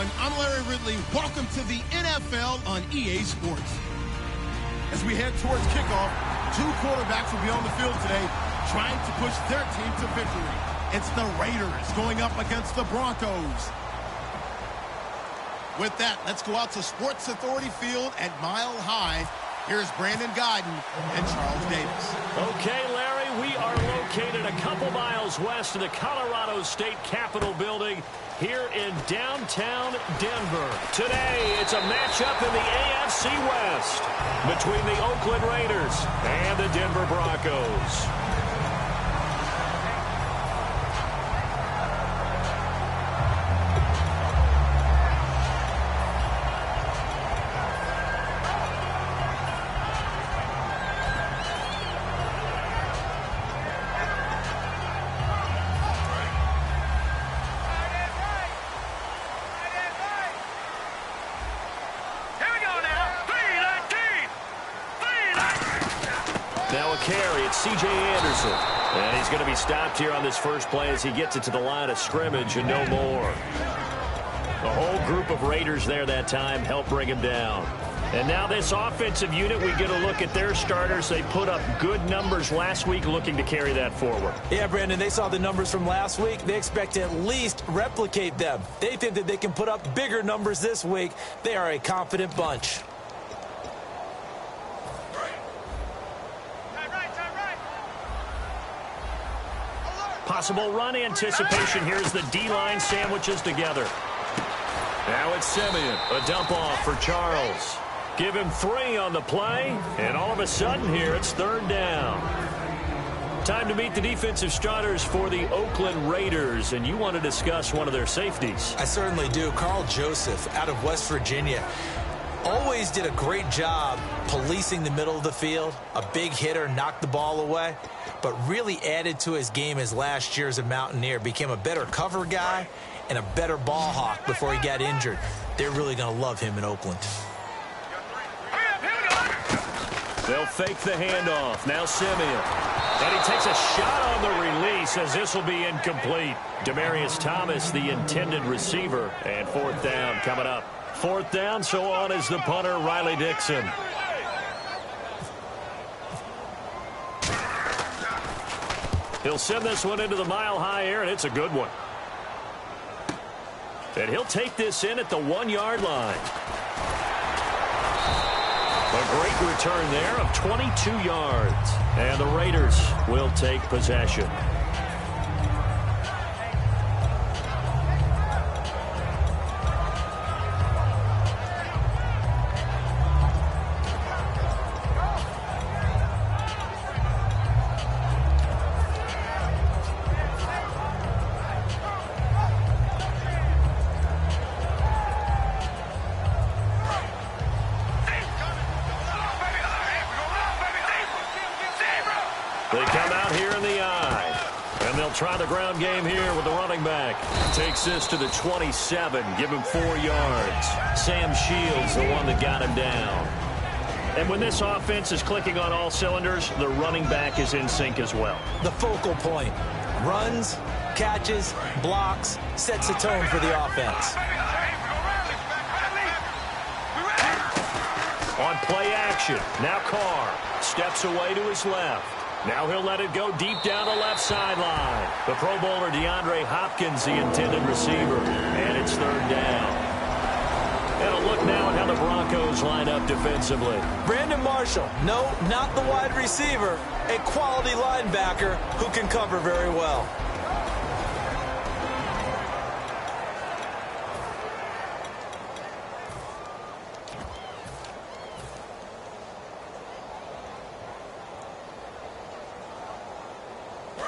everyone. I'm Larry Ridley. Welcome to the NFL on EA Sports. As we head towards kickoff, two quarterbacks will be on the field today trying to push their team to victory. It's the Raiders going up against the Broncos. With that, let's go out to Sports Authority Field at Mile High. Here's Brandon Guyton and Charles Davis. Okay, Larry, we are located a couple miles west of the Colorado State Capitol building here in downtown Denver. Today, it's a matchup in the AFC West between the Oakland Raiders and the Denver Broncos. Now a carry, it's C.J. Anderson. And he's going to be stopped here on this first play as he gets it to the line of scrimmage and no more. The whole group of Raiders there that time helped bring him down. And now this offensive unit, we get a look at their starters. They put up good numbers last week, looking to carry that forward. Yeah, Brandon, they saw the numbers from last week. They expect to at least replicate them. They think that they can put up bigger numbers this week. They are a confident bunch. Possible run anticipation. Here's the D-line sandwiches together. Now it's Simeon. A dump off for Charles. Give him 3 on the play. And all of a sudden here, it's third down. Time to meet the defensive starters for the Oakland Raiders. And you want to discuss one of their safeties. I certainly do. Carl Joseph out of West Virginia. Always did a great job policing the middle of the field. A big hitter, knocked the ball away. But really added to his game as last year as a Mountaineer. Became a better cover guy and a better ball hawk before he got injured. They're really going to love him in Oakland. They'll fake the handoff. Now Simeon. And he takes a shot on the release as this will be incomplete. Demaryius Thomas, the intended receiver. And fourth down coming up. Fourth down, so on is the punter, Riley Dixon. He'll send this one into the mile-high air, and it's a good one. And he'll take this in at the 1-yard line. A great return there of 22 yards. And the Raiders will take possession. They come out here in the eye. And they'll try the ground game here with the running back. Takes this to the 27. Give him 4 yards. Sam Shields, the one that got him down. And when this offense is clicking on all cylinders, the running back is in sync as well. The focal point. Runs, catches, blocks, sets the tone for the offense. On play action, now Carr steps away to his left. Now he'll let it go deep down the left sideline. The Pro Bowler DeAndre Hopkins, the intended receiver, and it's third down. And a look now at how the Broncos line up defensively. Brandon Marshall, no, not the wide receiver, a quality linebacker who can cover very well.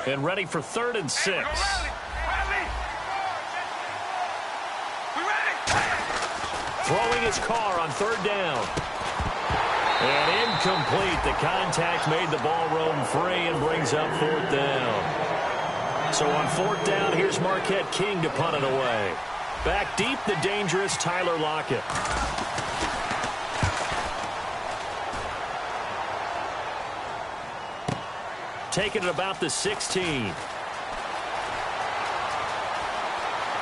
And ready for 3rd and 6. Throwing his car on 3rd down. And incomplete. The contact made the ball roam free and brings up 4th down. So on 4th down, here's Marquette King to punt it away. Back deep, the dangerous Tyler Lockett. Taking it about the 16.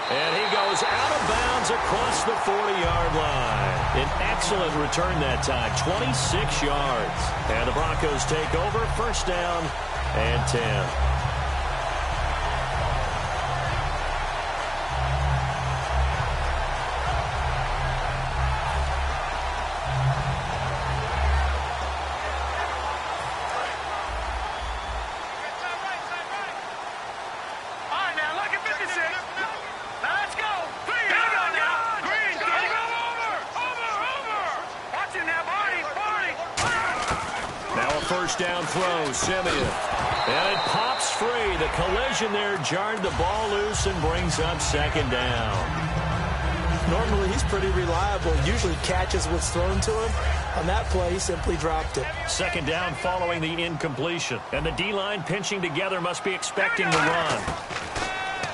And he goes goes out of bounds across the 40-yard line. An excellent return that time, 26 yards. And the Broncos take over, first down and 10. First down throw, Simeon. And it pops free. The collision there jarred the ball loose and brings up second down. Normally, he's pretty reliable. Usually catches what's thrown to him. On that play, he simply dropped it. Second down following the incompletion. And the D-line pinching together must be expecting the run.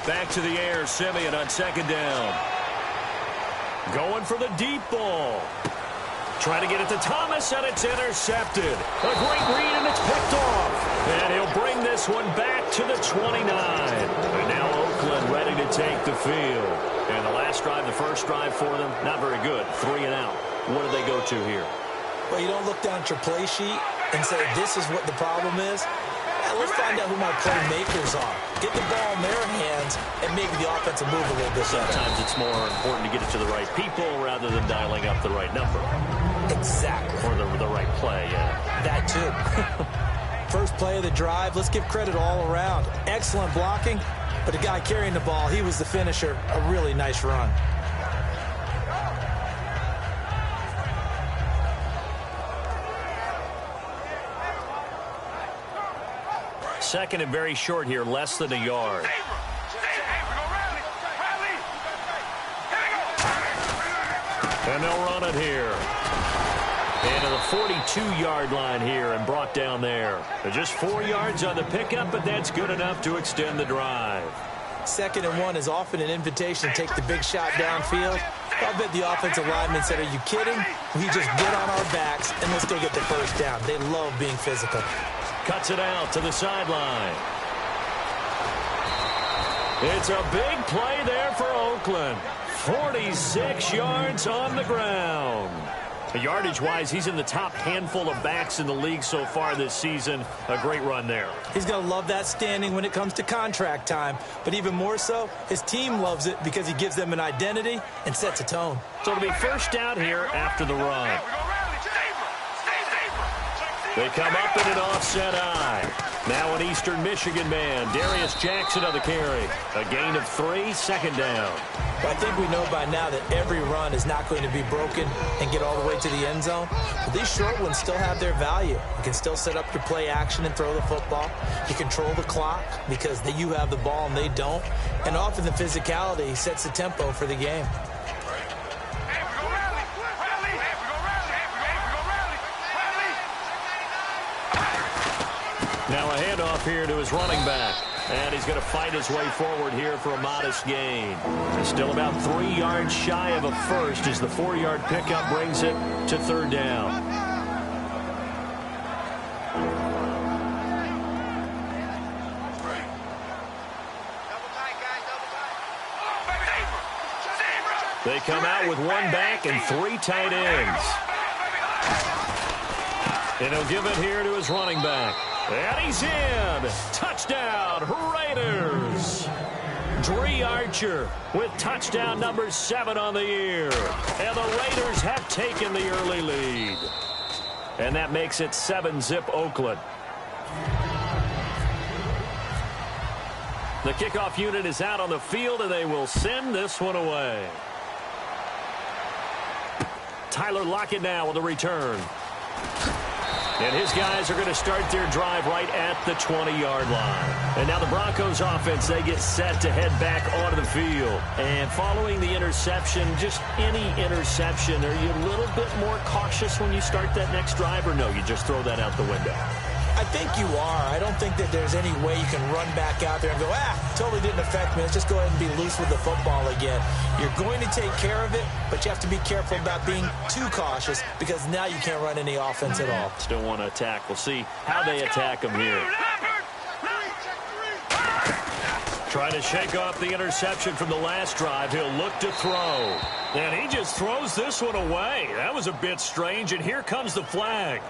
Back to the air, Simeon on second down. Going for the deep ball. Trying to get it to Thomas, and it's intercepted. A great read, and it's picked off. And he'll bring this one back to the 29. And now Oakland ready to take the field. And the last drive, the first drive for them, not very good. 3 and out. What do they go to here? Well, you don't look down at your play sheet and say, this is what the problem is. Let's find out who my playmakers are. Get the ball in their hands, and maybe the offense will move a little bit better. Sometimes it's more important to get it to the right people rather than dialing up the right number. Exactly. Or the right play, yeah. That too. First play of the drive, let's give credit all around. Excellent blocking, but the guy carrying the ball, he was the finisher. A really nice run. Second and very short here, less than a yard. And they'll run it here. Into the 42-yard line here and brought down there. Just 4 yards on the pickup, but that's good enough to extend the drive. Second and 1 is often an invitation to take the big shot downfield. I'll bet the offensive lineman said, are you kidding? We just get on our backs and let's go get the first down. They love being physical. Cuts it out to the sideline. It's a big play there for Oakland. 46 yards on the ground. Yardage-wise, he's in the top handful of backs in the league so far this season. A great run there. He's going to love that standing when it comes to contract time. But even more so, his team loves it because he gives them an identity and sets a tone. So it'll be first down here after the run. They come up in an offset eye. Now an Eastern Michigan man, Darius Jackson on the carry. A gain of 3, second down. But I think we know by now that every run is not going to be broken and get all the way to the end zone. But these short ones still have their value. You can still set up your play action and throw the football. You control the clock because you have the ball and they don't. And often the physicality sets the tempo for the game. Now a handoff here to his running back. And he's going to fight his way forward here for a modest gain. Still about 3 yards shy of a first as the 4-yard pickup brings it to third down. They come out with 1 back and 3 tight ends. And he'll give it here to his running back. And he's in. Touchdown, Raiders. Dree Archer with touchdown number 7 on the year. And the Raiders have taken the early lead. And that makes it 7-zip Oakland. The kickoff unit is out on the field, and they will send this one away. Tyler Lockett now with a return. And his guys are going to start their drive right at the 20-yard line. And now the Broncos offense, they get set to head back onto the field. And following the interception, just any interception, are you a little bit more cautious when you start that next drive, or no, you just throw that out the window? I think you are. I don't think that there's any way you can run back out there and go, totally didn't affect me. Let's just go ahead and be loose with the football again. You're going to take care of it, but you have to be careful about being too cautious because now you can't run any offense at all. Still want to attack. We'll see how they attack them here. Trying to shake off the interception from the last drive. He'll look to throw. And he just throws this one away. That was a bit strange, and here comes the flag.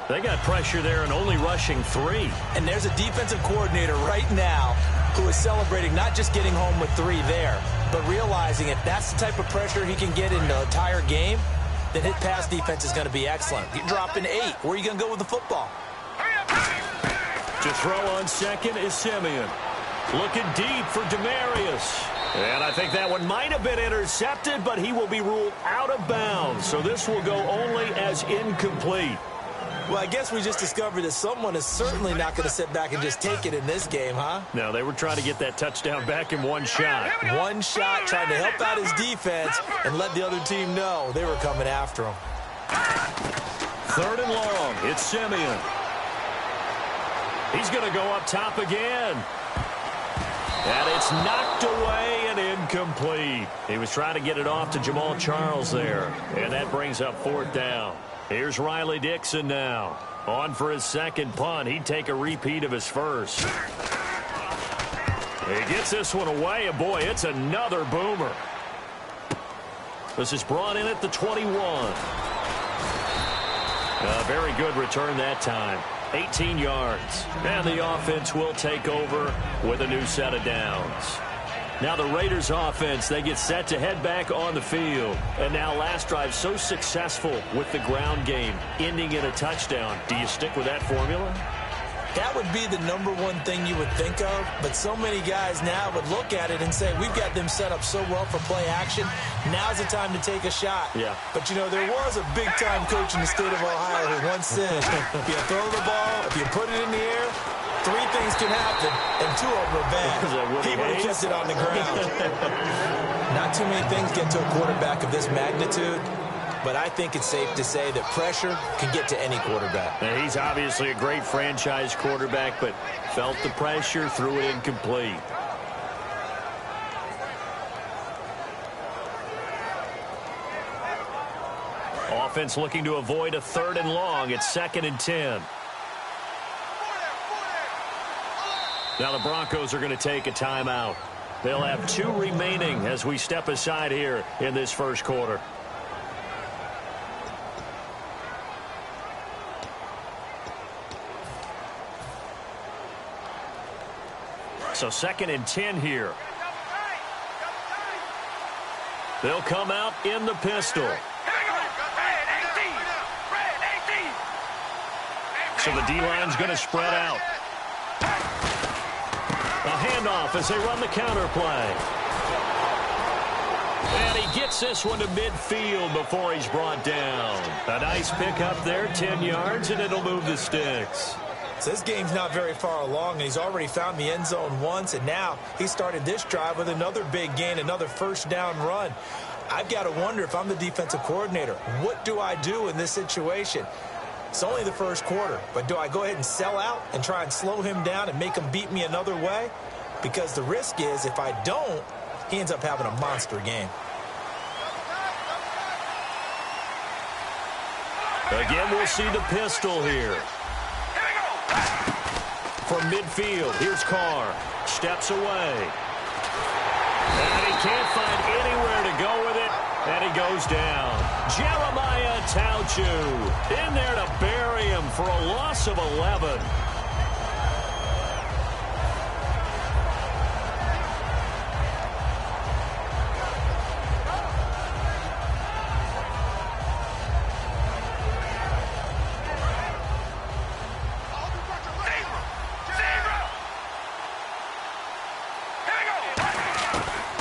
They got pressure there and only rushing 3. And there's a defensive coordinator right now who is celebrating not just getting home with 3 there, but realizing if that's the type of pressure he can get in the entire game, then his pass defense is going to be excellent. You're dropping 8. Where are you going to go with the football? To throw on second is Simeon. Looking deep for Demarius. And I think that one might have been intercepted, but he will be ruled out of bounds. So this will go only as incomplete. Well, I guess we just discovered that someone is certainly not going to sit back and just take it in this game, huh? No, they were trying to get that touchdown back in one shot. One shot, trying to help out his defense and let the other team know they were coming after him. 3rd and long. It's Simeon. He's going to go up top again. And it's knocked away and incomplete. He was trying to get it off to Jamal Charles there. And that brings up 4th down. Here's Riley Dixon now. On for his second punt. He'd take a repeat of his first. He gets this one away, and boy, it's another boomer. This is brought in at the 21. A very good return that time. 18 yards. And the offense will take over with a new set of downs. Now the Raiders offense, they get set to head back on the field. And now last drive so successful with the ground game, ending in a touchdown. Do you stick with that formula? That would be the #1 thing you would think of, but so many guys now would look at it and say, we've got them set up so well for play action. Now's the time to take a shot. Yeah. But, you know, there was a big-time coach in the state of Ohio who once said, if you throw the ball, if you put it in the air, 3 things can happen, and 2 of them are bad. He would have kept it on the ground. Not too many things get to a quarterback of this magnitude, but I think it's safe to say that pressure can get to any quarterback. Now, he's obviously a great franchise quarterback, but felt the pressure, threw it incomplete. Offense looking to avoid a 3rd and long. It's 2nd and 10. Now the Broncos are going to take a timeout. They'll have 2 remaining as we step aside here in this first quarter. So 2nd and 10 here. They'll come out in the pistol. So the D-line's going to spread out. A handoff as they run the counter play. And he gets this one to midfield before he's brought down. A nice pickup there, 10 yards, and it'll move the sticks. So this game's not very far along, and he's already found the end zone once, and now he started this drive with another big gain, another 1st down run. I've got to wonder if I'm the defensive coordinator, what do I do in this situation? It's only the first quarter, but do I go ahead and sell out and try and slow him down and make him beat me another way? Because the risk is if I don't, he ends up having a monster game. Again, we'll see the pistol here. From midfield, here's Carr. Steps away. And he can't find anywhere to go with it. And he goes down. Jeremiah Tauchu in there to bury him for a loss of 11.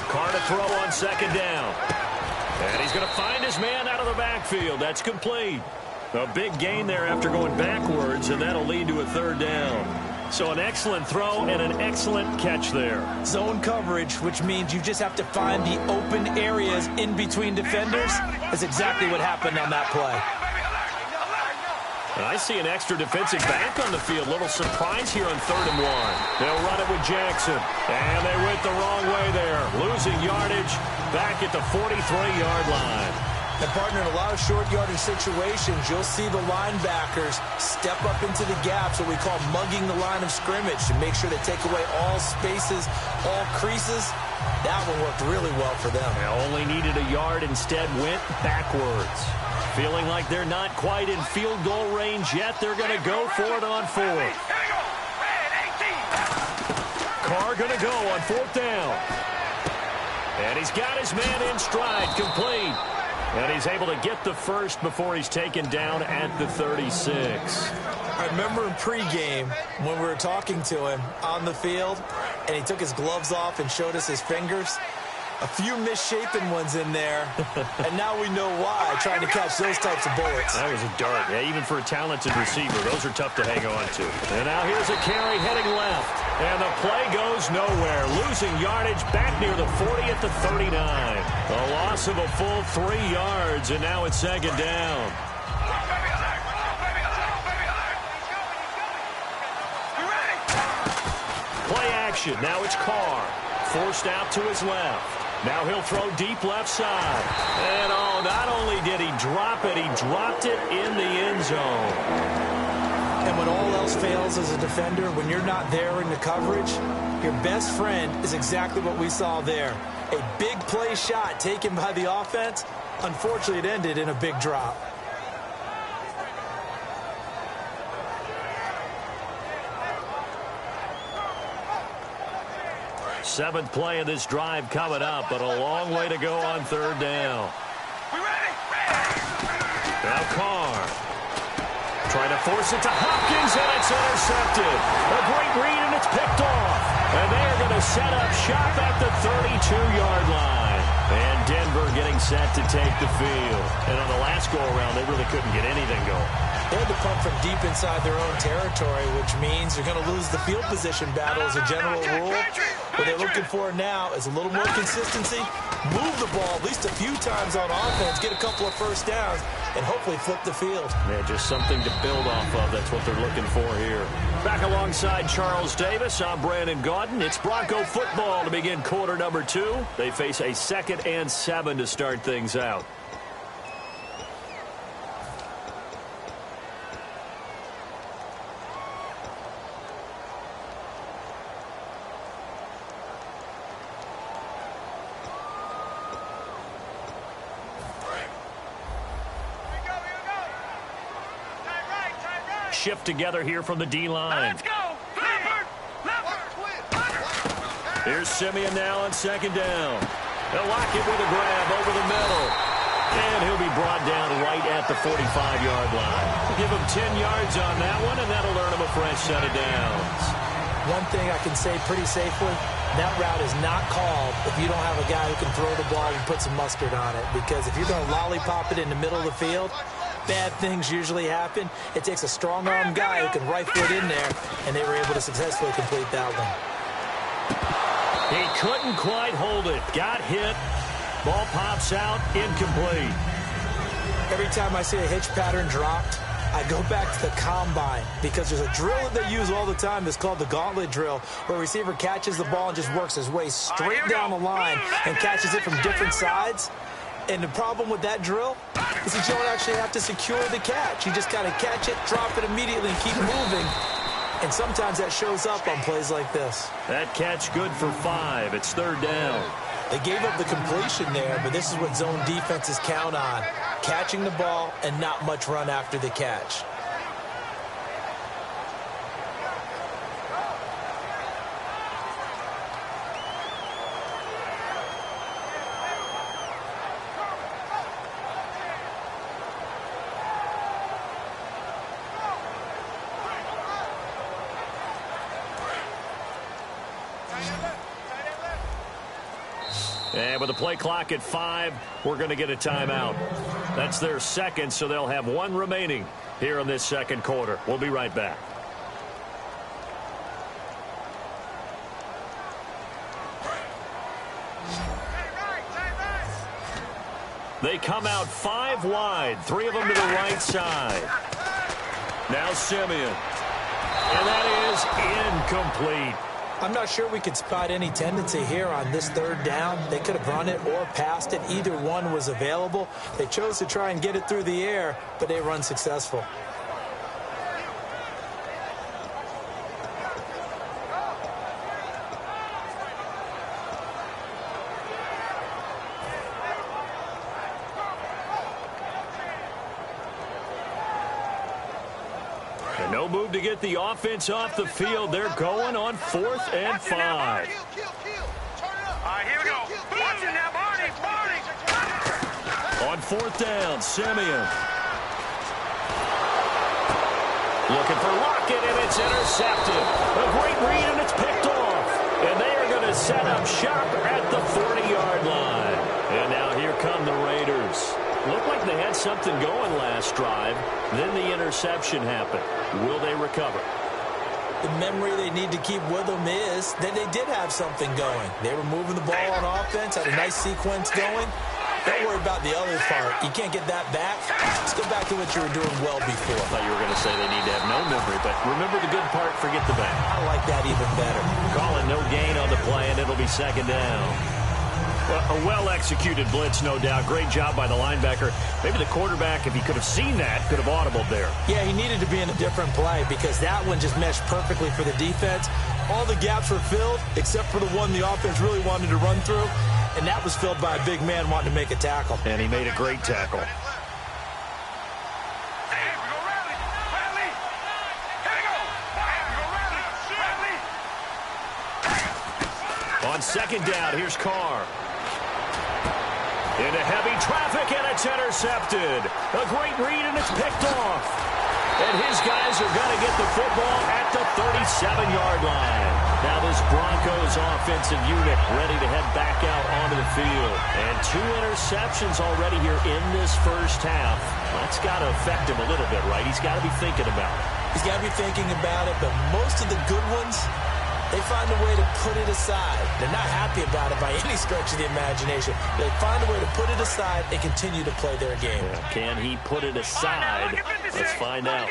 Carr to throw on 2nd down. And he's going to find his man out of the backfield. That's complete. A big gain there after going backwards, and that'll lead to a 3rd down. So an excellent throw and an excellent catch there. Zone coverage, which means you just have to find the open areas in between defenders. That's exactly what happened on that play. And I see an extra defensive back on the field. Little surprise here on 3rd and 1. They'll run it with Jackson. And they went the wrong way there. Losing yardage back at the 43-yard line. And, partner, in a lot of short yardage situations, you'll see the linebackers step up into the gaps, what we call mugging the line of scrimmage, to make sure they take away all spaces, all creases. That one worked really well for them. They only needed a yard, instead went backwards. Feeling like they're not quite in field goal range yet, they're going to go for it on fourth. Carr going to go on fourth down. And he's got his man in stride, complete. And he's able to get the first before he's taken down at the 36. I remember in pregame when we were talking to him on the field, and he took his gloves off and showed us his fingers. A few misshapen ones in there, and now we know why, trying to catch those types of bullets. That was a dart. Yeah, even for a talented receiver, those are tough to hang on to. And now here's a carry heading left. And the play goes nowhere. Losing yardage back near the 40 at the 39. A loss of a full 3 yards, and now it's second down. Play action. Now it's Carr. Forced out to his left. Now he'll throw deep left side. And, oh, not only did he drop it, he dropped it in the end zone. And when all else fails as a defender, when you're not there in the coverage, your best friend is exactly what we saw there. A big play shot taken by the offense. Unfortunately, it ended in a big drop. Seventh play of this drive coming up, but a long way to go on third down. Now Carr. Trying to force it to Hopkins, and it's intercepted. A great read, and it's picked off. And they're going to set up shop at the 32-yard line. And Denver getting set to take the field. And on the last go-around, they really couldn't get anything going. They had to punt from deep inside their own territory, which means you're going to lose the field position battle as a general rule. What they're looking for now is a little more consistency, move the ball at least a few times on offense, get a couple of first downs, and hopefully flip the field. Yeah, just something to build off of. That's what they're looking for here. Back alongside Charles Davis, I'm Brandon Gaudin. It's Bronco football to begin quarter number 2. They face a 2nd and 7 to start things out. Shift together here from the D-line. Let's go! Here's Simeon now on second down. They'll lock it with a grab over the middle. And he'll be brought down right at the 45-yard line. Give him 10 yards on that one, and that'll earn him a fresh set of downs. One thing I can say pretty safely, that route is not called if you don't have a guy who can throw the ball and put some mustard on it. Because if you're going to lollipop it in the middle of the field, bad things usually happen. It takes a strong-arm guy who can rifle it in there, and they were able to successfully complete that one. He couldn't quite hold it. Got hit. Ball pops out. Incomplete. Every time I see a hitch pattern dropped, I go back to the combine because there's a drill that they use all the time that's called the gauntlet drill, where a receiver catches the ball and just works his way straight down the line and catches it from different sides. And the problem with that drill is that you don't actually have to secure the catch. You just kind of catch it, drop it immediately, and keep moving. And sometimes that shows up on plays like this. That catch good for 5. It's third down. They gave up the completion there, but this is what zone defenses count on. Catching the ball and not much run after the catch. And with the play clock at 5, we're going to get a timeout. That's their second, so they'll have 1 remaining here in this second quarter. We'll be right back. They come out 5 wide, 3 of them to the right side. Now Simeon. And that is incomplete. I'm not sure we could spot any tendency here on this third down. They could have run it or passed it. Either one was available. They chose to try and get it through the air, but they were unsuccessful. No move to get the offense off the field. They're going on 4th and 5. All right, here we go. Watch it now, Barney. On 4th down, Simeon. Looking for Lockett, and it's intercepted. A great read, and it's picked off. And they are going to set up shop at the 40-yard line. And now here come the Raiders. Looked like they had something going last drive. Then the interception happened. Will they recover? The memory they need to keep with them is that they did have something going. They were moving the ball on offense, had a nice sequence going. Don't worry about the other part. You can't get that back. Let's go back to what you were doing well before. I thought you were going to say they need to have no memory, but remember the good part, forget the bad. I like that even better. Calling no gain on the play, and it'll be 2nd down. A well-executed blitz, no doubt. Great job by the linebacker. Maybe the quarterback, if he could have seen that, could have audibled there. Yeah, he needed to be in a different play because that one just meshed perfectly for the defense. All the gaps were filled except for the one the offense really wanted to run through, and that was filled by a big man wanting to make a tackle. And he made a great tackle. On 2nd down, here's Carr. Into heavy traffic, and it's intercepted. A great read, and it's picked off. And his guys are going to get the football at the 37-yard line. Now this Broncos offensive unit ready to head back out onto the field. And 2 interceptions already here in this first half. That's got to affect him a little bit, right? He's got to be thinking about it. He's got to be thinking about it, but most of the good ones, they find a way to put it aside. They're not happy about it by any stretch of the imagination. They find a way to put it aside and continue to play their game. Yeah, can he put it aside? Let's find out.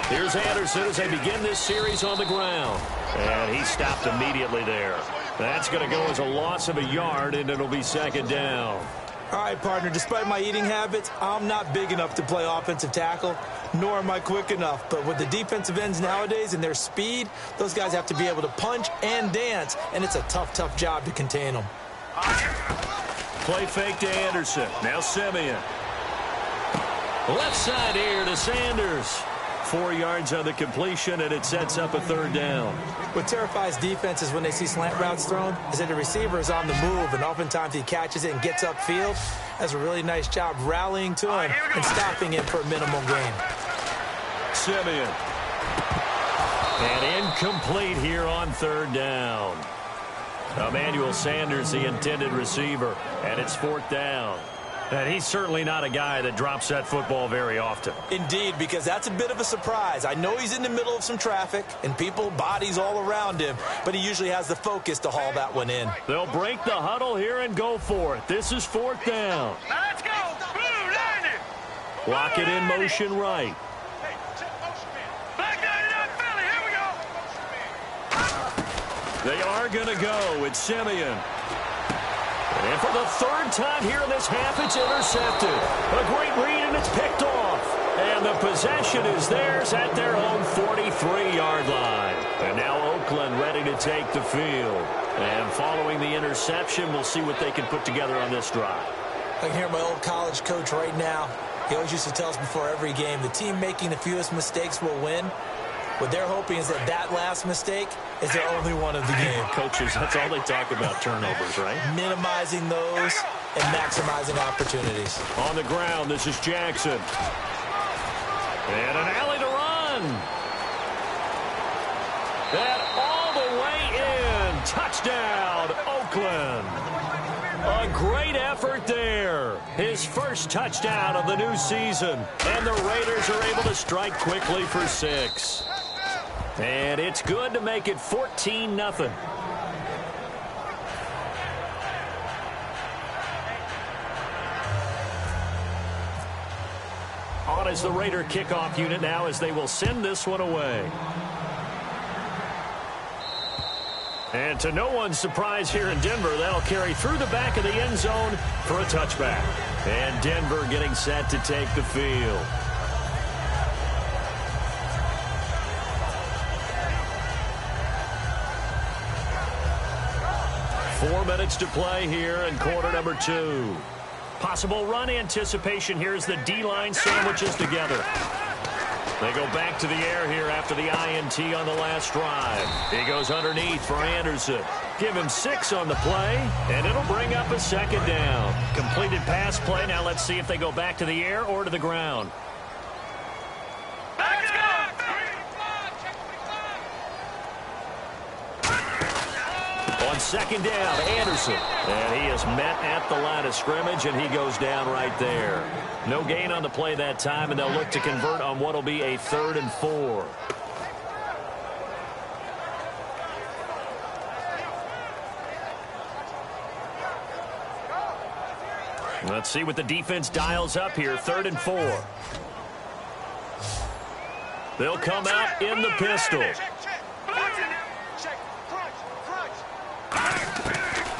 Here's Anderson as they begin this series on the ground. And he stopped immediately there. That's going to go as a loss of a yard, and it'll be 2nd down. All right, partner, despite my eating habits, I'm not big enough to play offensive tackle, nor am I quick enough. But with the defensive ends nowadays and their speed, those guys have to be able to punch and dance, and it's a tough, tough job to contain them. Play fake to Anderson. Now Simeon. Left side here to Sanders. 4 yards on the completion, and it sets up a 3rd down. What terrifies defenses when they see slant routes thrown is that the receiver is on the move, and oftentimes he catches it and gets upfield. Does a really nice job rallying to him and stopping it for a minimal gain. Simeon. And incomplete here on 3rd down. Emmanuel Sanders, the intended receiver, and it's 4th down. And he's certainly not a guy that drops that football very often. Indeed, because that's a bit of a surprise. I know he's in the middle of some traffic and people, bodies all around him, but he usually has the focus to haul that one in. They'll break the huddle here and go for it. This is 4th down. Now let's go. Blue, line it. Lock it in motion right. Black 99 Philly, here we go. They are going to go. It's Simeon. And for the 3rd time here in this half, it's intercepted. A great read, and it's picked off. And the possession is theirs at their own 43-yard line. And now Oakland ready to take the field. And following the interception, we'll see what they can put together on this drive. I can hear my old college coach right now. He always used to tell us before every game, the team making the fewest mistakes will win. What they're hoping is that last mistake is their only one of the game. Coaches, that's all they talk about, turnovers, right? Minimizing those and maximizing opportunities. On the ground, this is Jackson. And an alley to run. And all the way in. Touchdown, Oakland. A great effort there. His first touchdown of the new season. And the Raiders are able to strike quickly for 6. And it's good to make it 14-0. On is the Raider kickoff unit now as they will send this one away. And to no one's surprise here in Denver, that'll carry through the back of the end zone for a touchback. And Denver getting set to take the field. Four minutes to play here in quarter number 2. Possible run anticipation here as the D-line sandwiches together. They go back to the air here after the INT on the last drive. He goes underneath for Anderson. Give him 6 on the play, and it'll bring up a second down. Completed pass play. Now let's see if they go back to the air or to the ground. On second down, Anderson. And he is met at the line of scrimmage, and he goes down right there. No gain on the play that time, and they'll look to convert on what will be a 3rd and 4. Let's see what the defense dials up here. 3rd and 4. They'll come out in the pistol.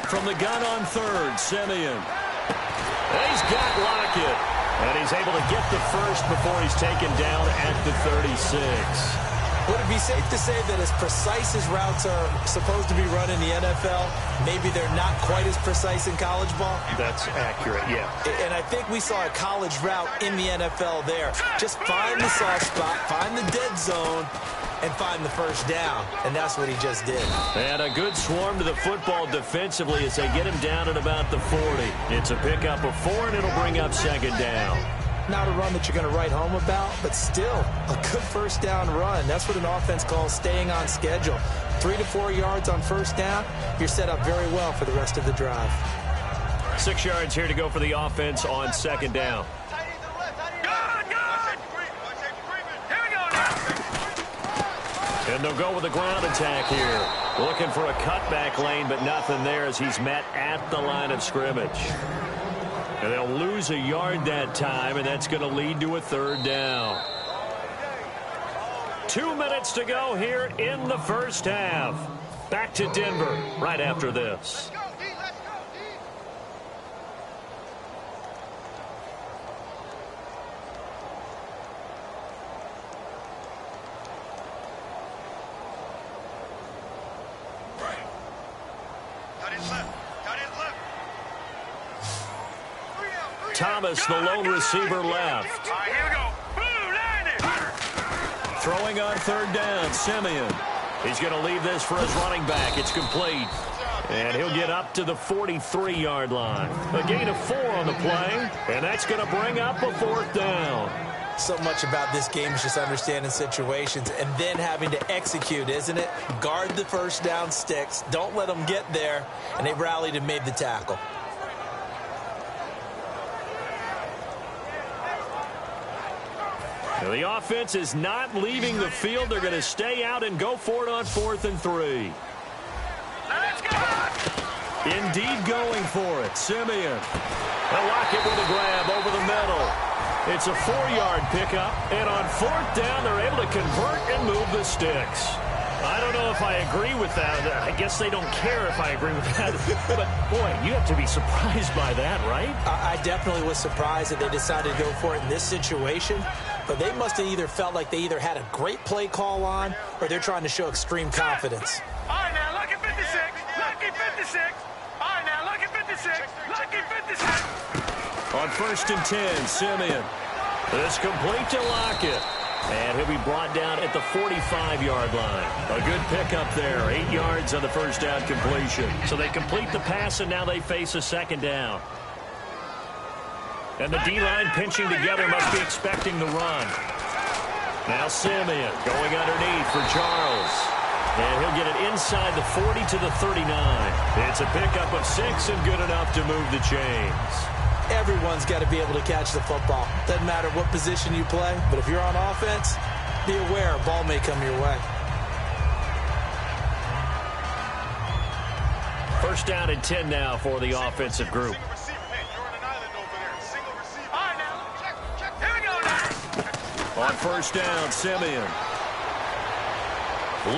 From the gun on 3rd, Simeon. And he's got Lockett. And he's able to get the first before he's taken down at the 36. Would it be safe to say that as precise as routes are supposed to be run in the NFL, maybe they're not quite as precise in college ball? That's accurate, yeah. And I think we saw a college route in the NFL there. Just find the soft spot, find the dead zone, and find the first down. And that's what he just did. And a good swarm to the football defensively as they get him down at about the 40. It's a pickup of 4, and it'll bring up second down. Not a run that you're going to write home about, but still a good first down run. That's what an offense calls staying on schedule. 3 to 4 yards on first down, you're set up very well for the rest of the drive. 6 yards here to go for the offense on second down. And they'll go with a ground attack here. Looking for a cutback lane, but nothing there as he's met at the line of scrimmage. And they'll lose a yard that time, and that's going to lead to a 3rd down. 2 minutes to go here in the first half. Back to Denver right after this. Thomas, the lone receiver, left. Here we go. Throwing on 3rd down, Simeon. He's going to leave this for his running back. It's complete. And he'll get up to the 43-yard line. A gain of 4 on the play, and that's going to bring up a 4th down. So much about this game is just understanding situations and then having to execute, isn't it? Guard the first down sticks. Don't let them get there. And they rallied and made the tackle. Now the offense is not leaving the field. They're going to stay out and go for it on 4th and 3. Let's go! Indeed going for it. Simeon. They'll lock it with a grab over the middle. It's a 4-yard pickup, and on 4th down, they're able to convert and move the sticks. I don't know if I agree with that. I guess they don't care if I agree with that. But, boy, you have to be surprised by that, right? I definitely was surprised that they decided to go for it in this situation. But they must have either felt like they either had a great play call on or they're trying to show extreme confidence. All right, now, lucky 56. Lucky 56. All right, now, lucky 56. Lucky 56. On 1st and 10, Simeon. It's complete to Lockett. And he'll be brought down at the 45-yard line. A good pickup there. 8 yards on the first down completion. So they complete the pass, and now they face a second down. And the D-line pinching together must be expecting the run. Now Simeon going underneath for Charles. And he'll get it inside the 40 to the 39. It's a pickup of 6 and good enough to move the chains. Everyone's got to be able to catch the football. Doesn't matter what position you play, but if you're on offense, be aware a ball may come your way. First down and 10 now for the offensive group. On first down, Simeon.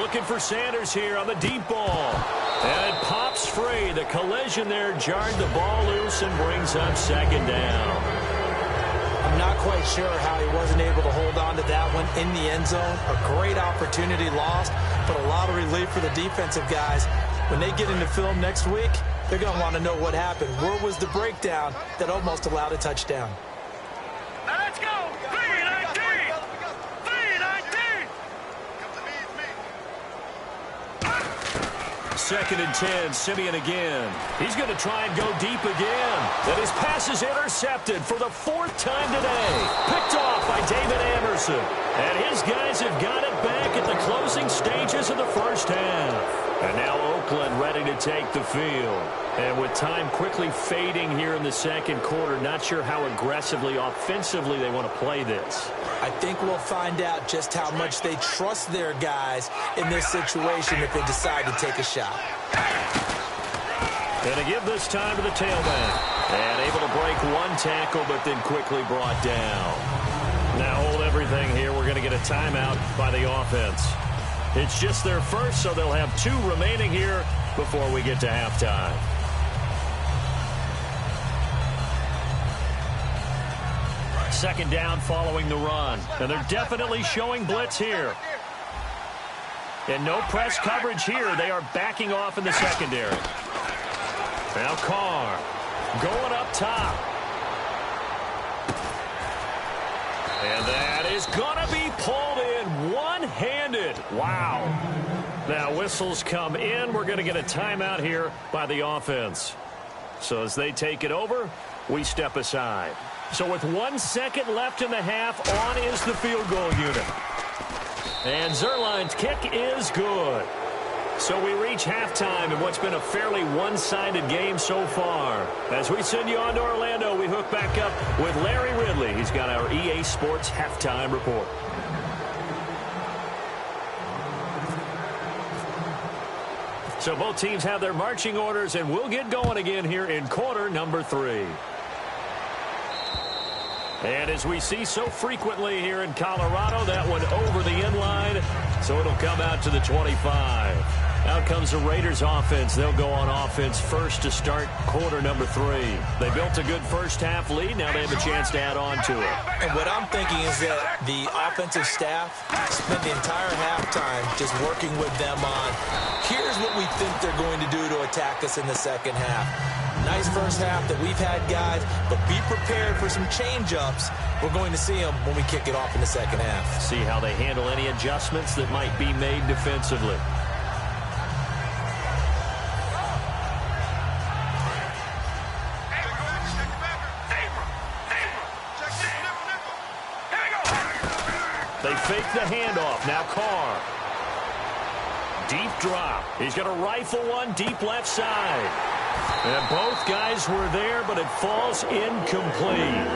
Looking for Sanders here on the deep ball. And it pops free. The collision there jarred the ball loose and brings up second down. I'm not quite sure how he wasn't able to hold on to that one in the end zone. A great opportunity lost, but a lot of relief for the defensive guys. When they get into film next week, they're going to want to know what happened. Where was the breakdown that almost allowed a touchdown? Now let's go. 3-19. 3-19. Second and 10, Simeon again. He's going to try and go deep again. And his pass is intercepted for the fourth time today. Picked off by David Anderson. And his guys have got it back at the closing stages of the first half. And now Oakland ready to take the field. And with time quickly fading here in the second quarter, not sure how aggressively, offensively they want to play this. I think we'll find out just how much they trust their guys in this situation if they decide to take a shot. Going to give this time to the tailback. And able to break one tackle, but then quickly brought down. Now hold everything here. We're going to get a timeout by the offense. It's just their first, so they'll have 2 remaining here before we get to halftime. Second down following the run. And they're definitely showing blitz here. And no press coverage here. They are backing off in the secondary. Now Carr going up top. And that is going to be pulled in one-handed. Wow. Now whistles come in. We're going to get a timeout here by the offense. So as they take it over, we step aside. So with 1 second left in the half, on is the field goal unit. And Zerline's kick is good. So we reach halftime in what's been a fairly one-sided game so far. As we send you on to Orlando, we hook back up with Larry Ridley. He's got our EA Sports halftime report. So both teams have their marching orders, and we'll get going again here in quarter number 3. And as we see so frequently here in Colorado, that one over the end line, so it'll come out to the 25. Out comes the Raiders offense. They'll go on offense first to start quarter number 3. They built a good first half lead. Now they have a chance to add on to it. And what I'm thinking is that the offensive staff spent the entire halftime just working with them on, here's what we think they're going to do to attack us in the second half. Nice first half that we've had, guys, but be prepared for some change-ups. We're going to see them when we kick it off in the second half. See how they handle any adjustments that might be made defensively. They fake the handoff. Now Carr. Deep drop. He's going to rifle one deep left side. And both guys were there, but it falls incomplete.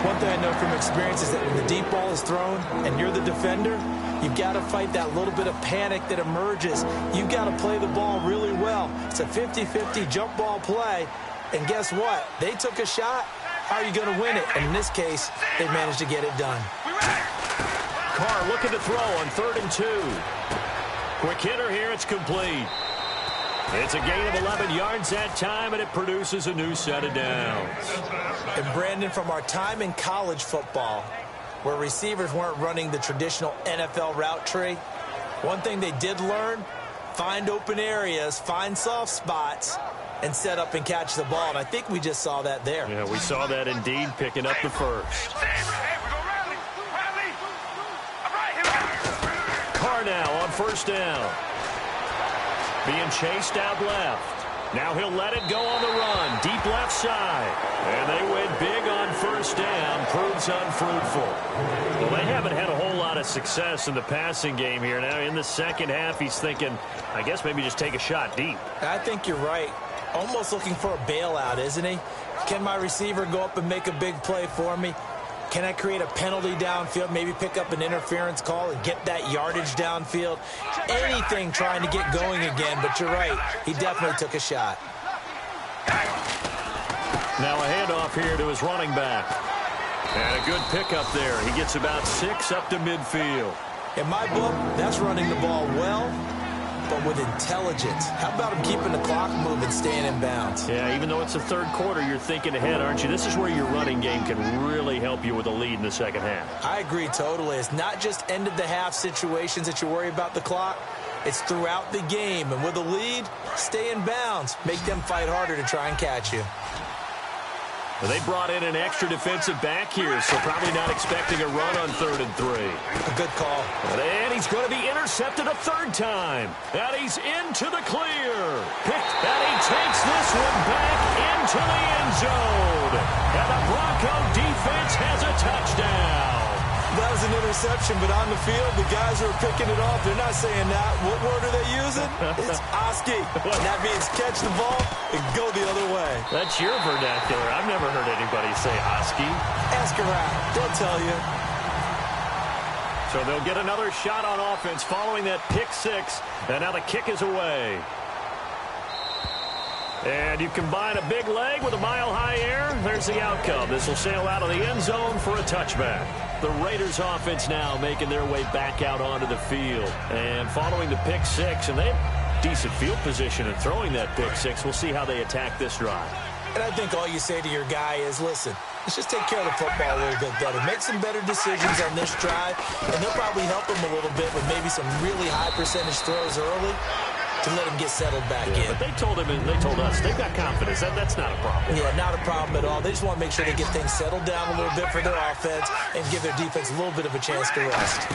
One thing I know from experience is that when the deep ball is thrown and you're the defender, you've got to fight that little bit of panic that emerges. You've got to play the ball really well. It's a 50-50 jump ball play. And guess what? They took a shot. How are you going to win it? And in this case, they managed to get it done. Carr looking to throw on 3rd and 2. Quick hitter here. It's complete. It's a gain of 11 yards that time, and it produces a new set of downs. And Brandon, from our time in college football, where receivers weren't running the traditional NFL route tree, one thing they did learn, find open areas, find soft spots, and set up and catch the ball. And I think we just saw that there. Yeah, we saw that indeed, picking up the first. Carr now on first down. Being chased out left. Now he'll let it go on the run. Deep left side. And they went big on first down. Proves unfruitful. Well, they haven't had a whole lot of success in the passing game here. Now in the second half, he's thinking, I guess maybe just take a shot deep. I think you're right. Almost looking for a bailout, isn't he? Can my receiver go up and make a big play for me? Can I create a penalty downfield, maybe pick up an interference call and get that yardage downfield? Anything trying to get going again, but you're right. He definitely took a shot. Now a handoff here to his running back. And a good pickup there. He gets about 6 up to midfield. In my book, that's running the ball well but with intelligence. How about him keeping the clock moving, staying in bounds? Yeah, even though it's the third quarter, you're thinking ahead, aren't you? This is where your running game can really help you with a lead in the second half. I agree totally. It's not just end-of-the-half situations that you worry about the clock. It's throughout the game. And with a lead, stay in bounds. Make them fight harder to try and catch you. Well, they brought in an extra defensive back here, so probably not expecting a run on 3rd and 3. A good call. And he's going to be intercepted a third time. And he's into the clear. Picked, and he takes this one back into the end zone. And the Bronco defense has a touchdown. That was an interception, but on the field, the guys who are picking it off, they're not saying that. What word are they using? It's Oski. And that means catch the ball and go the other way. That's your vernacular. I've never heard anybody say Oski. Ask around. They'll tell you. So they'll get another shot on offense following that pick six. And now the kick is away. And you combine a big leg with a mile-high air. There's the outcome. This will sail out of the end zone for a touchback. The Raiders offense now making their way back out onto the field. And following the pick six, and they have decent field position in throwing that pick six. We'll see how they attack this drive. And I think all you say to your guy is, listen, let's just take care of the football a little bit better. Make some better decisions on this drive, and they'll probably help him a little bit with maybe some really high percentage throws early to let him get settled back in. But they told him and they told us they've got confidence. That's not a problem. Yeah, not a problem at all. They just want to make sure they get things settled down a little bit for their offense and give their defense a little bit of a chance to rest.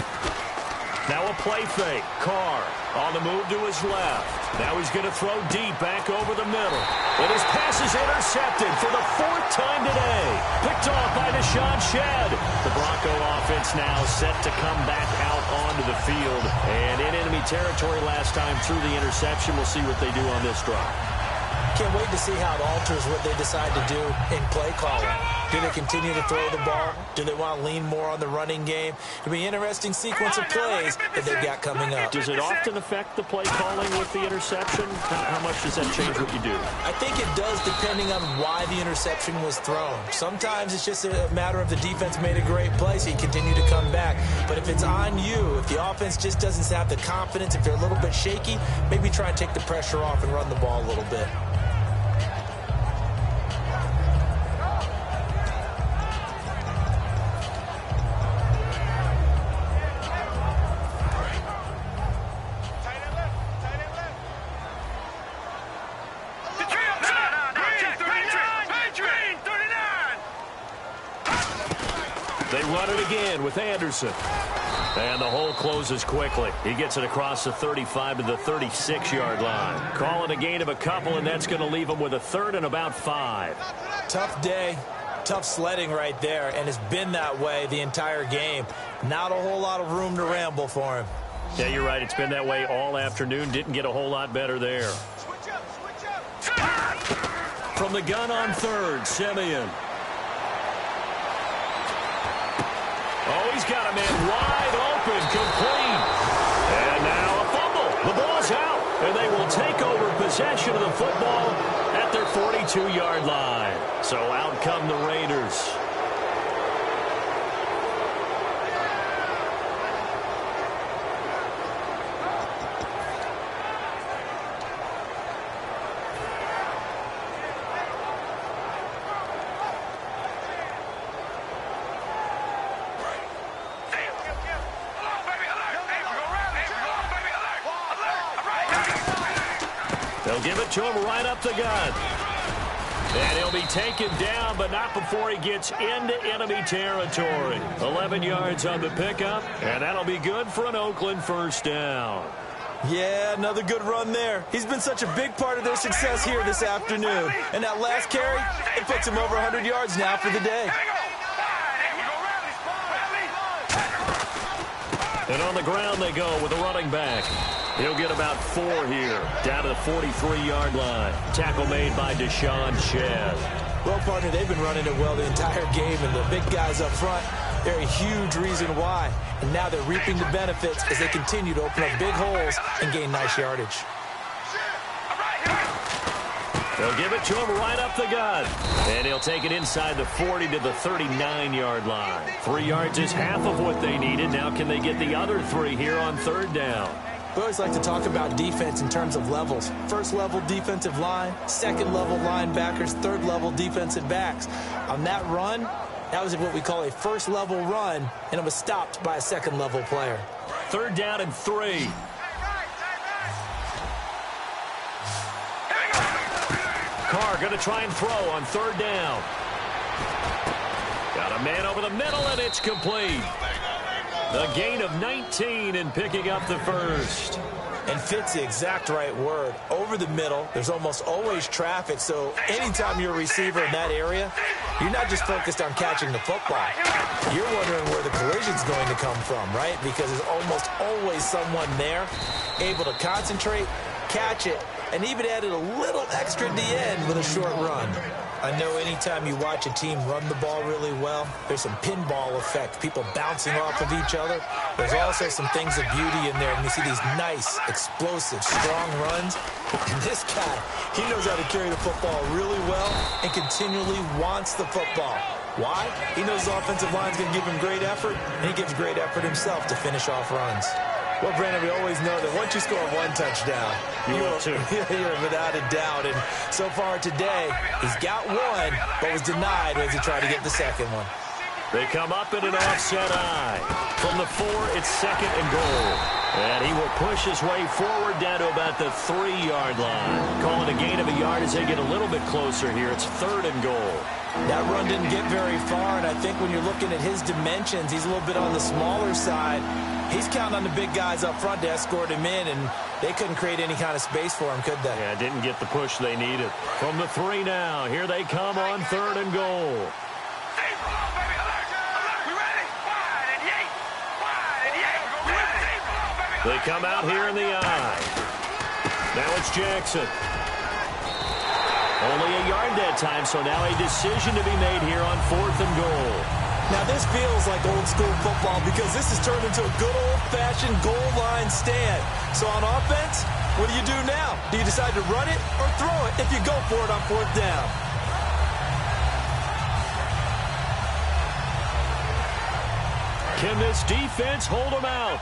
Now a play fake. Carr on the move to his left. Now he's going to throw deep back over the middle. And his pass is intercepted for the 4th time today. Picked off by Deshaun Shedd. The Bronco offense now set to come back out onto the field. And in enemy territory last time through the interception. We'll see what they do on this drive. Can't wait to see how it alters what they decide to do in play calling. Do they continue to throw the ball? Do they want to lean more on the running game? It'll be an interesting sequence of plays that they've got coming up. Does it often affect the play calling with the interception? How much does that change what you do? I think it does depending on why the interception was thrown. Sometimes it's just a matter of the defense made a great play, so you continue to come back. But if it's on you, if the offense just doesn't have the confidence, if they're a little bit shaky, maybe try and take the pressure off and run the ball a little bit. They run it again with Anderson. And the hole closes quickly. He gets it across the 35 to the 36-yard line. Calling a gain of a couple, and that's going to leave him with a 3rd and about 5. Tough day. Tough sledding right there, and it's been that way the entire game. Not a whole lot of room to ramble for him. Yeah, you're right. It's been that way all afternoon. Didn't get a whole lot better there. From the gun on 3rd, Simeon. Oh, he's got a man wide open, complete. And now a fumble. The ball's out, and they will take over possession of the football at their 42-yard line. So out come the Raiders. They'll give it to him right up the gut. And he'll be taken down, but not before he gets into enemy territory. 11 yards on the pickup, and that'll be good for an Oakland 1st down. Yeah, another good run there. He's been such a big part of their success here this afternoon. And that last carry, it puts him over 100 yards now for the day. And on the ground they go with a running back. He'll get about 4 here, down to the 43-yard line. Tackle made by Deshaun Shedd. Well, partner, they've been running it well the entire game, and the big guys up front, they're a huge reason why. And now they're reaping the benefits as they continue to open up big holes and gain nice yardage. They'll give it to him right up the gut. And he'll take it inside the 40 to the 39-yard line. 3 yards is half of what they needed. Now can they get the other 3 here on 3rd down? We always like to talk about defense in terms of levels. First level defensive line, second level linebackers, third level defensive backs. On that run, that was what we call a first level run, and it was stopped by a second level player. 3rd down and 3. Carr going to try and throw on 3rd down. Got a man over the middle, and it's complete. A gain of 19 and picking up the first. And fits the exact right word. Over the middle, there's almost always traffic, so anytime you're a receiver in that area, you're not just focused on catching the football. You're wondering where the collision's going to come from, right? Because there's almost always someone there able to concentrate, catch it, and even added a little extra at the end with a short run. I know anytime you watch a team run the ball really well, there's some pinball effect, people bouncing off of each other. There's also some things of beauty in there, and you see these nice, explosive, strong runs. And this guy, he knows how to carry the football really well and continually wants the football. Why? He knows the offensive line's going to give him great effort, and he gives great effort himself to finish off runs. Well, Brandon, we always know that once you score one touchdown, you're without a doubt. And so far today, he's got one, but was denied as he tried to get the second one. They come up in an offset eye. From the 4, it's 2nd and goal. And he will push his way forward down to about the 3-yard line. Calling a gain of a yard as they get a little bit closer here. It's 3rd and goal. That run didn't get very far, and I think when you're looking at his dimensions, he's a little bit on the smaller side. He's counting on the big guys up front to escort him in, and they couldn't create any kind of space for him, could they? Yeah, didn't get the push they needed. From the 3 now, here they come on 3rd and goal. They come out here in the eye. Now it's Jackson. Only a yard that time, so now a decision to be made here on 4th and goal. Now this feels like old school football because this has turned into a good old-fashioned goal line stand. So on offense, what do you do now? Do you decide to run it or throw it if you go for it on 4th down? Can this defense hold them out?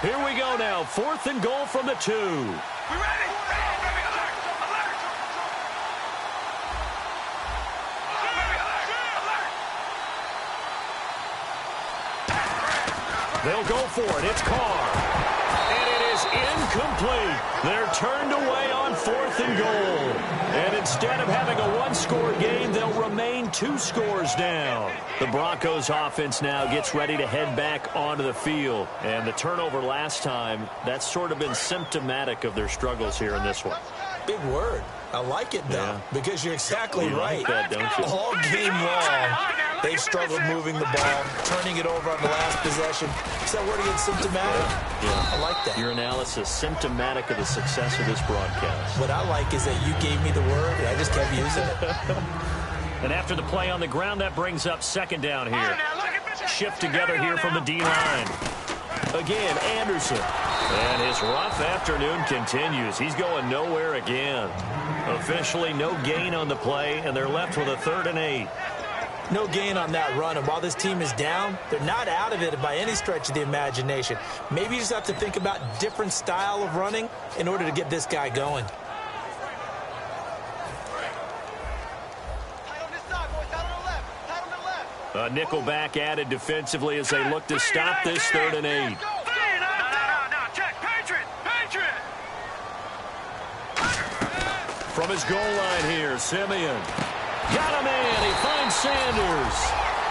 Here we go now. 4th and goal from the 2. We ready? Baby, alert! Alert! They'll go for it. It's Carr. And it is incomplete. They're turned away on 4th and goal. And instead of having a 1-score game, they'll remain 2 scores down. The Broncos offense now gets ready to head back onto the field. And the turnover last time, that's sort of been symptomatic of their struggles here in this one. Big word. I like it, though, because you're exactly right. Like that, don't you? All game long, they've struggled moving the ball, turning it over on the last possession. Is that word again, symptomatic? Yeah. I like that. Your analysis, symptomatic of the success of this broadcast. What I like is that you gave me the word, and I just kept using it. And after the play on the ground, that brings up 2nd down here. Shift together here from the D-line. Again, Anderson. And his rough afternoon continues. He's going nowhere again. Officially no gain on the play, and they're left with a 3rd and 8. No gain on that run, and while this team is down, they're not out of it by any stretch of the imagination. Maybe you just have to think about different style of running in order to get this guy going. A nickel back added defensively as they look to stop this 3rd and 8. From his goal line here, Simeon. Got a man. He finds Sanders.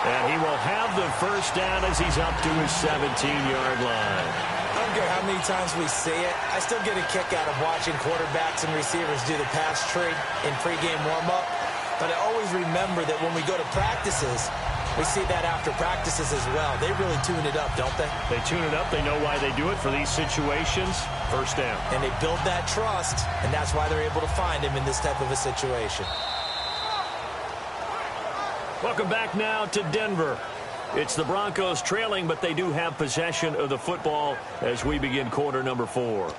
And he will have the first down as he's up to his 17-yard line. I don't care how many times we see it. I still get a kick out of watching quarterbacks and receivers do the pass tree in pregame warm-up. But I always remember that when we go to practices, we see that after practices as well. They really tune it up, don't they? They tune it up. They know why they do it for these situations. First down. And they build that trust, and that's why they're able to find him in this type of a situation. Welcome back now to Denver. It's the Broncos trailing, but they do have possession of the football as we begin quarter number 4.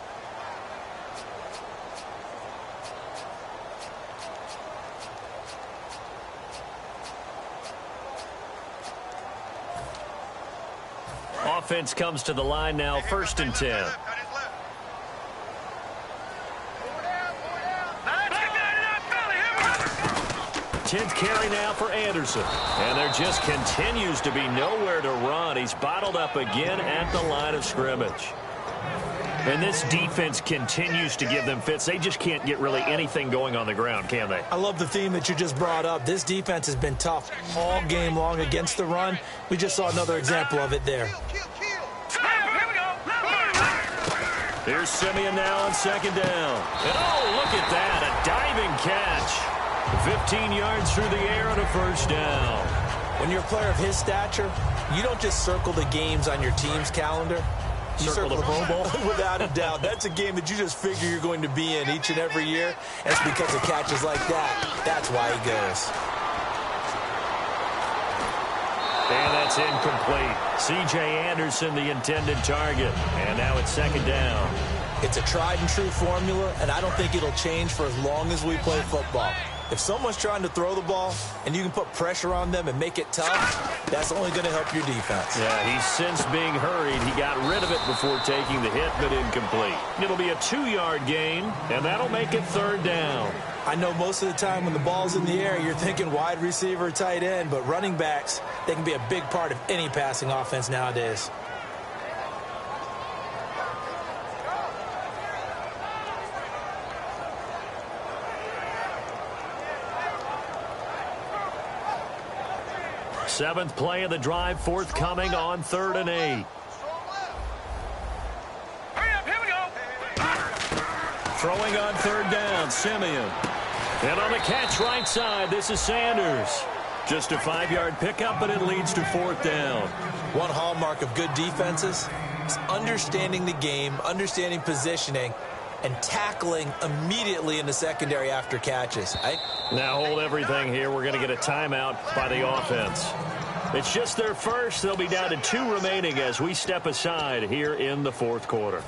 Offense comes to the line now, 1st and 10. 10th carry now for Anderson. And there just continues to be nowhere to run. He's bottled up again at the line of scrimmage. And this defense continues to give them fits. They just can't get really anything going on the ground, can they? I love the theme that you just brought up. This defense has been tough all game long against the run. We just saw another example of it there. Here's Simeon now on 2nd down. And oh, look at that, a diving catch. 15 yards through the air on a 1st down. When you're a player of his stature, you don't just circle the games on your team's calendar. You circle the Pro Bowl? Without a doubt. That's a game that you just figure you're going to be in each and every year. And it's because of catches like that. That's why he goes. And that's incomplete. C.J. Anderson, the intended target. And now it's 2nd down. It's a tried and true formula, and I don't think it'll change for as long as we play football. If someone's trying to throw the ball and you can put pressure on them and make it tough, that's only going to help your defense. Yeah, he's since being hurried. He got rid of it before taking the hit, but incomplete. It'll be a 2-yard gain, and that'll make it 3rd down. I know most of the time when the ball's in the air, you're thinking wide receiver, tight end, but running backs, they can be a big part of any passing offense nowadays. Seventh play of the drive forthcoming on 3rd and 8. Hurry up, here we go. Throwing on 3rd down, Simeon. And on the catch right side, this is Sanders. Just a 5-yard pickup, but it leads to 4th down. One hallmark of good defenses is understanding the game, understanding positioning, and tackling immediately in the secondary after catches. Now hold everything here. We're going to get a timeout by the offense. It's just their first. They'll be down to 2 remaining as we step aside here in the 4th quarter.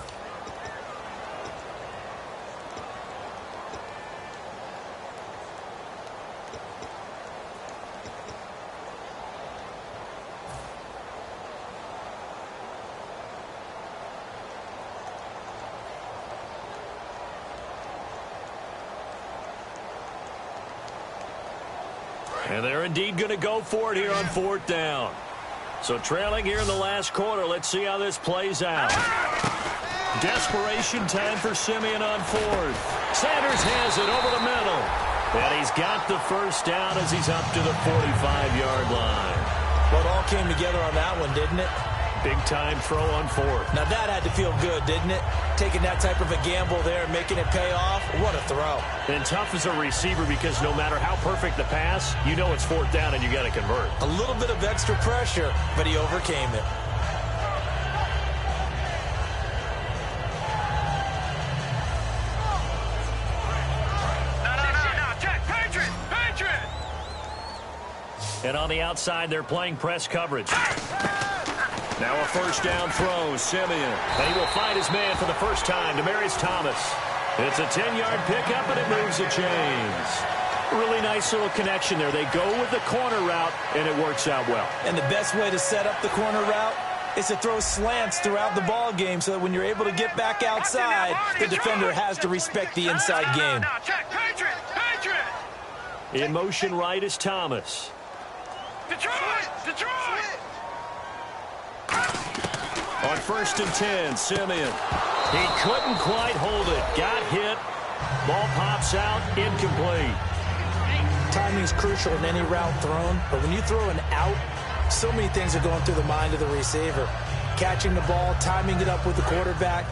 And they're indeed going to go for it here on 4th down. So trailing here in the last quarter. Let's see how this plays out. Desperation time for Simeon on 4th. Sanders has it over the middle. And he's got the 1st down as he's up to the 45-yard line. Well, it all came together on that one, didn't it? Big-time throw on 4th. Now that had to feel good, didn't it? Taking that type of a gamble there and making it pay off. What a throw. And tough as a receiver because no matter how perfect the pass, you know it's 4th down and you got to convert. A little bit of extra pressure, but he overcame it. No, check, Patriot! And on the outside, they're playing press coverage. Now a 1st down throw, Simeon. And he will find his man for the first time, Demaryius Thomas. It's a 10-yard pickup, and it moves the chains. Really nice little connection there. They go with the corner route, and it works out well. And the best way to set up the corner route is to throw slants throughout the ball game so that when you're able to get back outside, the defender has to respect the inside game. Now, check, Patriot! In motion right is Thomas. Detroit! On 1st and 10, Simeon. He couldn't quite hold it. Got hit. Ball pops out. Incomplete. Timing is crucial in any route thrown, but when you throw an out, so many things are going through the mind of the receiver. Catching the ball, timing it up with the quarterback.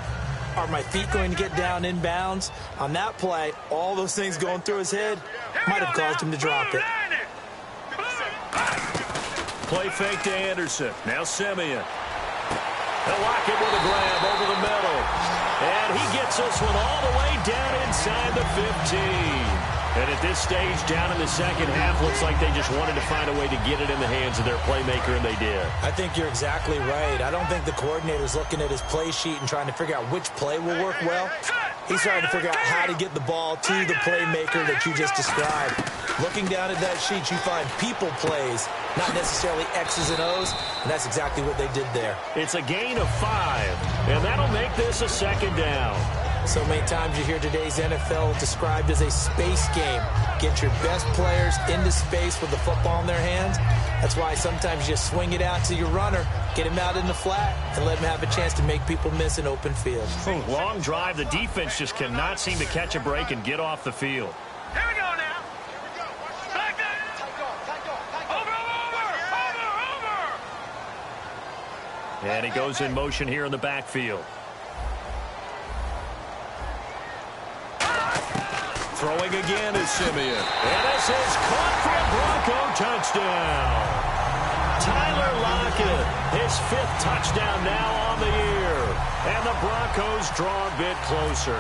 Are my feet going to get down in bounds? On that play, all those things going through his head might have caused him to drop it. Play fake to Anderson. Now Simeon. They'll lock it with a grab over the middle. And he gets this one all the way down inside the 15. And at this stage, down in the second half, looks like they just wanted to find a way to get it in the hands of their playmaker, and they did. I think you're exactly right. I don't think the coordinator's looking at his play sheet and trying to figure out which play will work well. He's trying to figure out how to get the ball to the playmaker that you just described. Looking down at that sheet, you find people plays, not necessarily X's and O's, and that's exactly what they did there. It's a gain of 5, and that'll make this a 2nd down. So many times you hear today's NFL described as a space game. Get your best players into space with the football in their hands. That's why sometimes you just swing it out to your runner, get him out in the flat, and let him have a chance to make people miss an open field. Long drive. The defense just cannot seem to catch a break and get off the field. Here we go now. Like that. Over. And he goes in motion here in the backfield. Throwing again is Simeon. And this is caught for a Bronco touchdown. Tyler Lockett, his 5th touchdown now on the year. And the Broncos draw a bit closer.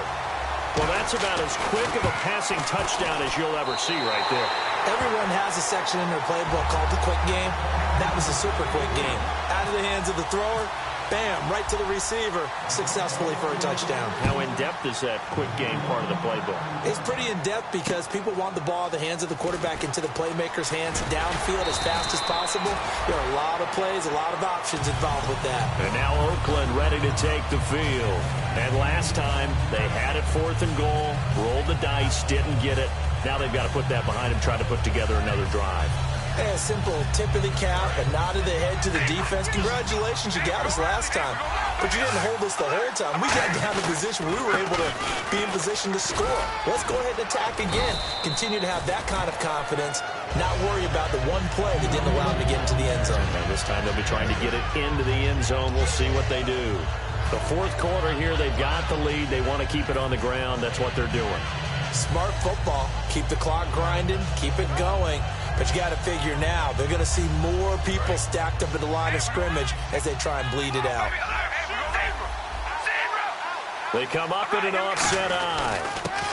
Well, that's about as quick of a passing touchdown as you'll ever see right there. Everyone has a section in their playbook called the quick game. That was a super quick game. Out of the hands of the thrower, bam, right to the receiver, successfully for a touchdown. How in-depth is that quick game part of the playbook? It's pretty in-depth because people want the ball in the hands of the quarterback into the playmaker's hands downfield as fast as possible. There are a lot of plays, a lot of options involved with that. And now Oakland ready to take the field. And last time, they had it 4th and goal, rolled the dice, didn't get it. Now they've got to put that behind them, try to put together another drive. A simple tip of the cap, a nod of the head to the defense. Congratulations, you got us last time. But you didn't hold us the whole time. We got down to position we were able to be in position to score. Let's go ahead and attack again. Continue to have that kind of confidence. Not worry about the one play that didn't allow them to get into the end zone. And this time they'll be trying to get it into the end zone. We'll see what they do. The 4th quarter here, they've got the lead. They want to keep it on the ground. That's what they're doing. Smart football. Keep the clock grinding. Keep it going. But you got to figure now, they're going to see more people stacked up at the line of scrimmage as they try and bleed it out. They come up in an offset eye.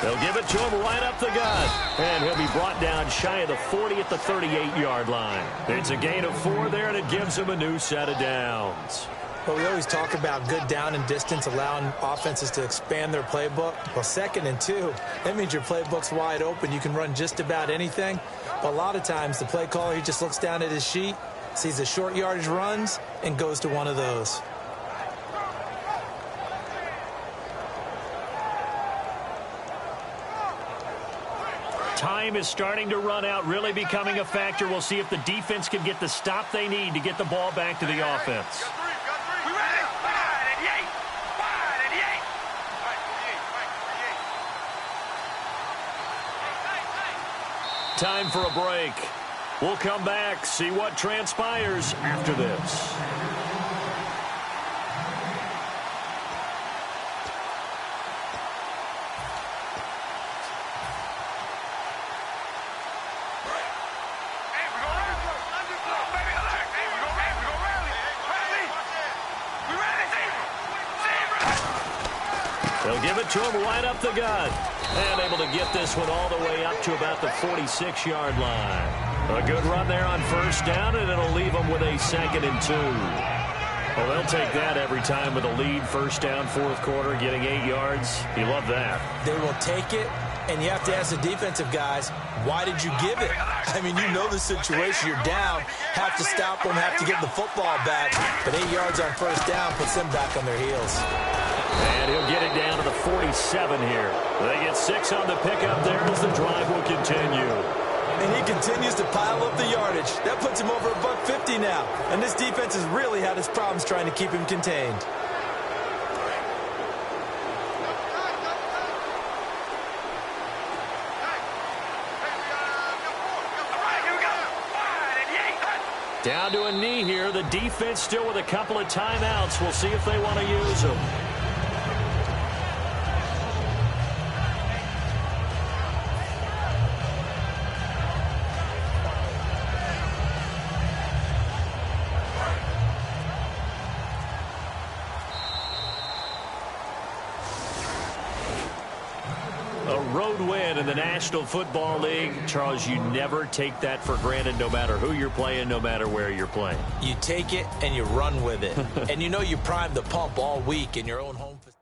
They'll give it to him right up the gut. And he'll be brought down shy of the 40 at the 38-yard line. It's a gain of 4 there, and it gives him a new set of downs. Well, we always talk about good down and distance, allowing offenses to expand their playbook. Well, 2nd and 2, that means your playbook's wide open. You can run just about anything. But a lot of times, the play caller, he just looks down at his sheet, sees the short yardage runs, and goes to one of those. Time is starting to run out, really becoming a factor. We'll see if the defense can get the stop they need to get the ball back to the offense. Time for a break. We'll come back, see what transpires after this. They'll give it to him right up the gut. And able to get this one all the way up to about the 46-yard line. A good run there on 1st down, and it'll leave them with a 2nd and 2. Well, they'll take that every time with a lead. 1st down, 4th quarter, getting 8 yards. You love that. They will take it, and you have to ask the defensive guys, why did you give it? I mean, you know the situation. You're down, have to stop them, have to get the football back. But 8 yards on 1st down puts them back on their heels. And he'll get it down to the 47 here. They get 6 on the pickup there as the drive will continue. And he continues to pile up the yardage. That puts him over $150 now. And this defense has really had its problems trying to keep him contained. Down to a knee here. The defense still with a couple of timeouts. We'll see if they want to use them. A road win in the National Football League. Charles, you never take that for granted no matter who you're playing, no matter where you're playing. You take it and you run with it. And you know you primed the pump all week in your own home facility.